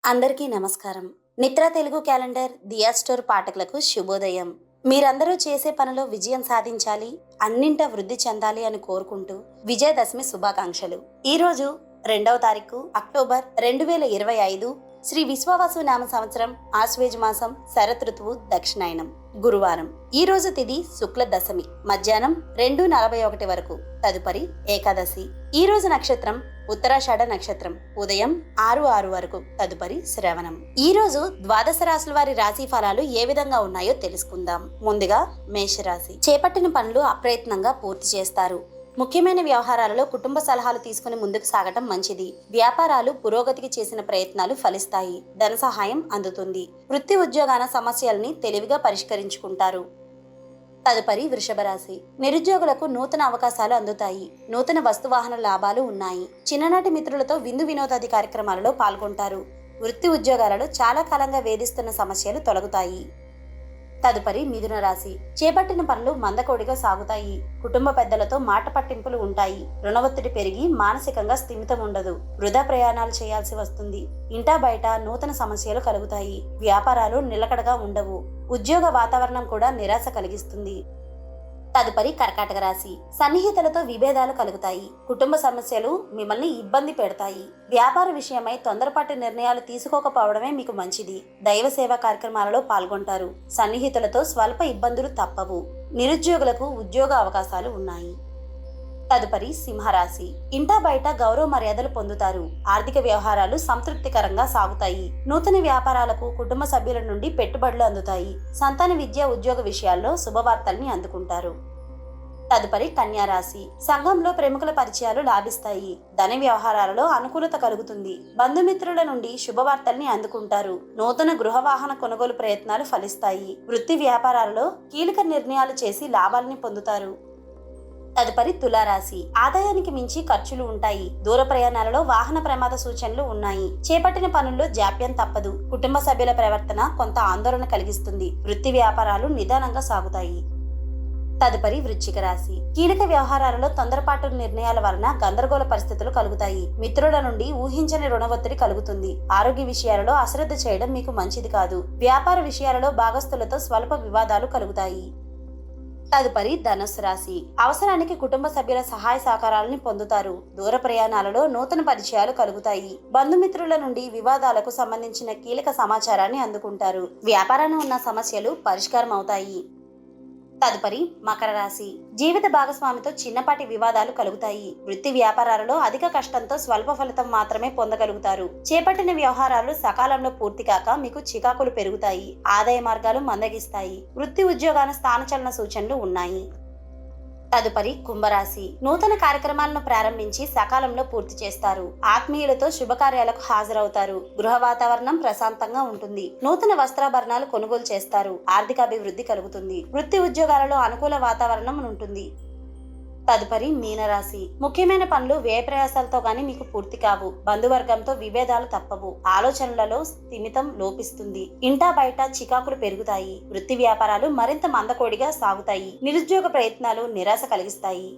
అందరికీ నమస్కారం. నిత్రా తెలుగు క్యాలెండర్ దియా స్టోర్ పాఠకులకు శుభోదయం. మీరందరూ చేసే పనిలో విజయం సాధించాలి, అన్నింట వృద్ధి చెందాలి అని కోరుకుంటూ విజయదశమి శుభాకాంక్షలు. ఈరోజు 2వ తారీఖు అక్టోబర్ 2025 శ్రీ విశ్వావసు నామ సంవత్సరం ఆశ్వేజ మాసం శరత్ ఋతువు దక్షిణాయనం గురువారం. ఈ రోజు తిథి శుక్ల దశమి మధ్యాహ్నం 2:41 వరకు. తదుపరి ఏకాదశి. ఈ రోజు నక్షత్రం ఉత్తరాషాఢ నక్షత్రం ఉదయం 6:06 వరకు. తదుపరి శ్రవణం. ఈ రోజు ద్వాదశ రాశుల వారి రాశి ఫలాలు ఏ విధంగా ఉన్నాయో తెలుసుకుందాం. ముందుగా మేషరాశి. చేపట్టిన పనులు అప్రయత్నంగా పూర్తి చేస్తారు. ముఖ్యమైన వ్యవహారాలలో కుటుంబ సలహాలు తీసుకుని ముందుకు సాగటం మంచిది. వ్యాపారాలు పురోగతికి చేసిన ప్రయత్నాలు ఫలిస్తాయి. ధన సహాయం అందుతుంది. వృత్తి ఉద్యోగాల సమస్యల్ని తెలివిగా పరిష్కరించుకుంటారు. తదుపరి వృషభ రాశి. నిరుద్యోగులకు నూతన అవకాశాలు అందుతాయి. నూతన వస్తువాహన లాభాలు ఉన్నాయి. చిన్ననాటి మిత్రులతో విందు వినోదాది కార్యక్రమాలలో పాల్గొంటారు. వృత్తి ఉద్యోగాలలో చాలా కాలంగా వేధిస్తున్న సమస్యలు తొలగుతాయి. తదుపరి మిథున రాశి. చేపట్టిన పనులు మందకోడిగా సాగుతాయి. కుటుంబ పెద్దలతో మాట పట్టింపులు ఉంటాయి. రుణ ఒత్తిడి పెరిగి మానసికంగా స్థిమితం ఉండదు. వృధా ప్రయాణాలు చేయాల్సి వస్తుంది. ఇంటా బయట నూతన సమస్యలు కలుగుతాయి. వ్యాపారాలు నిలకడగా ఉండవు. ఉద్యోగ వాతావరణం కూడా నిరాశ కలిగిస్తుంది. తదుపరి కర్కాటక రాశి. సన్నిహితులతో విభేదాలు కలుగుతాయి. కుటుంబ సమస్యలు మిమ్మల్ని ఇబ్బంది పెడతాయి. వ్యాపార విషయమై తొందరపాటు నిర్ణయాలు తీసుకోకపోవడమే మీకు మంచిది. దైవ సేవా కార్యక్రమాలలో పాల్గొంటారు. సన్నిహితులతో స్వల్ప ఇబ్బందులు తప్పవు. నిరుద్యోగులకు ఉద్యోగ అవకాశాలు ఉన్నాయి. తదుపరి సింహరాశి. ఇంటా బయట గౌరవ మర్యాదలు పొందుతారు. ఆర్థిక వ్యవహారాలు సంతృప్తికరంగా సాగుతాయి. నూతన వ్యాపారాలకు కుటుంబ సభ్యుల నుండి పెట్టుబడులు అందుతాయి. సంతాన విద్య ఉద్యోగ విషయాల్లో శుభవార్తల్ని అందుకుంటారు. తదుపరి కన్యారాశి. సంఘంలో ప్రముఖుల పరిచయాలు లాభిస్తాయి. ధన వ్యవహారాలలో అనుకూలత కలుగుతుంది. బంధుమిత్రుల నుండి శుభవార్తల్ని అందుకుంటారు. నూతన గృహ వాహన కొనుగోలు ప్రయత్నాలు ఫలిస్తాయి. వృత్తి వ్యాపారాలలో కీలక నిర్ణయాలు చేసి లాభాలని పొందుతారు. తదుపరి తులారాశి. ఆదాయానికి మించి ఖర్చులు ఉంటాయి. దూర ప్రయాణాలలో వాహన ప్రమాద సూచనలు ఉన్నాయి. చేపట్టిన పనుల్లో జాప్యం తప్పదు. కుటుంబ సభ్యుల ప్రవర్తన కొంత ఆందోళన కలిగిస్తుంది. వృత్తి వ్యాపారాలు నిదానంగా సాగుతాయి. తదుపరి వృశ్చిక రాశి. కీలక వ్యవహారాలలో తొందరపాటు నిర్ణయాల వలన గందరగోళ పరిస్థితులు కలుగుతాయి. మిత్రుల నుండి ఊహించని రుణ ఒత్తిడి కలుగుతుంది. ఆరోగ్య విషయాలలో అశ్రద్ధ చేయడం మీకు మంచిది కాదు. వ్యాపార విషయాలలో భాగస్థులతో స్వల్ప వివాదాలు కలుగుతాయి. తదుపరి ధనుస్సు రాశి. అవసరానికి కుటుంబ సభ్యుల సహాయ సహకారాలను పొందుతారు. దూర ప్రయాణాలలో నూతన పరిచయాలు కలుగుతాయి. బంధుమిత్రుల నుండి వివాదాలకు సంబంధించిన కీలక సమాచారాన్ని అందుకుంటారు. వ్యాపారాన్ని ఉన్న సమస్యలు పరిష్కారం అవుతాయి. తదుపరి మకర రాశి. జీవిత భాగస్వామితో చిన్నపాటి వివాదాలు కలుగుతాయి. వృత్తి వ్యాపారాలలో అధిక కష్టంతో స్వల్ప ఫలితం మాత్రమే పొందగలుగుతారు. చేపట్టిన వ్యవహారాలు సకాలంలో పూర్తి కాక మీకు చికాకులు పెరుగుతాయి. ఆదాయ మార్గాలు మందగిస్తాయి. వృత్తి ఉద్యోగాల స్థానచలన సూచనలు ఉన్నాయి. తదుపరి కుంభరాశి. నూతన కార్యక్రమాలను ప్రారంభించి సకాలంలో పూర్తి చేస్తారు. ఆత్మీయులతో శుభకార్యాలకు హాజరవుతారు. గృహ వాతావరణం ప్రశాంతంగా ఉంటుంది. నూతన వస్త్రాభరణాలు కొనుగోలు చేస్తారు. ఆర్థిక అభివృద్ధి కలుగుతుంది. వృత్తి ఉద్యోగాలలో అనుకూల వాతావరణం ఉంటుంది. తదుపరి మీనరాశి. ముఖ్యమైన పనులు వ్యయ ప్రయాసాలతో గాని మీకు పూర్తి కావు. బంధువర్గంతో విభేదాలు తప్పవు. ఆలోచనలలో స్థిమితం లోపిస్తుంది. ఇంటా బయట చికాకులు పెరుగుతాయి. వృత్తి వ్యాపారాలు మరింత మందకోడిగా సాగుతాయి. నిరుద్యోగ ప్రయత్నాలు నిరాశ కలిగిస్తాయి.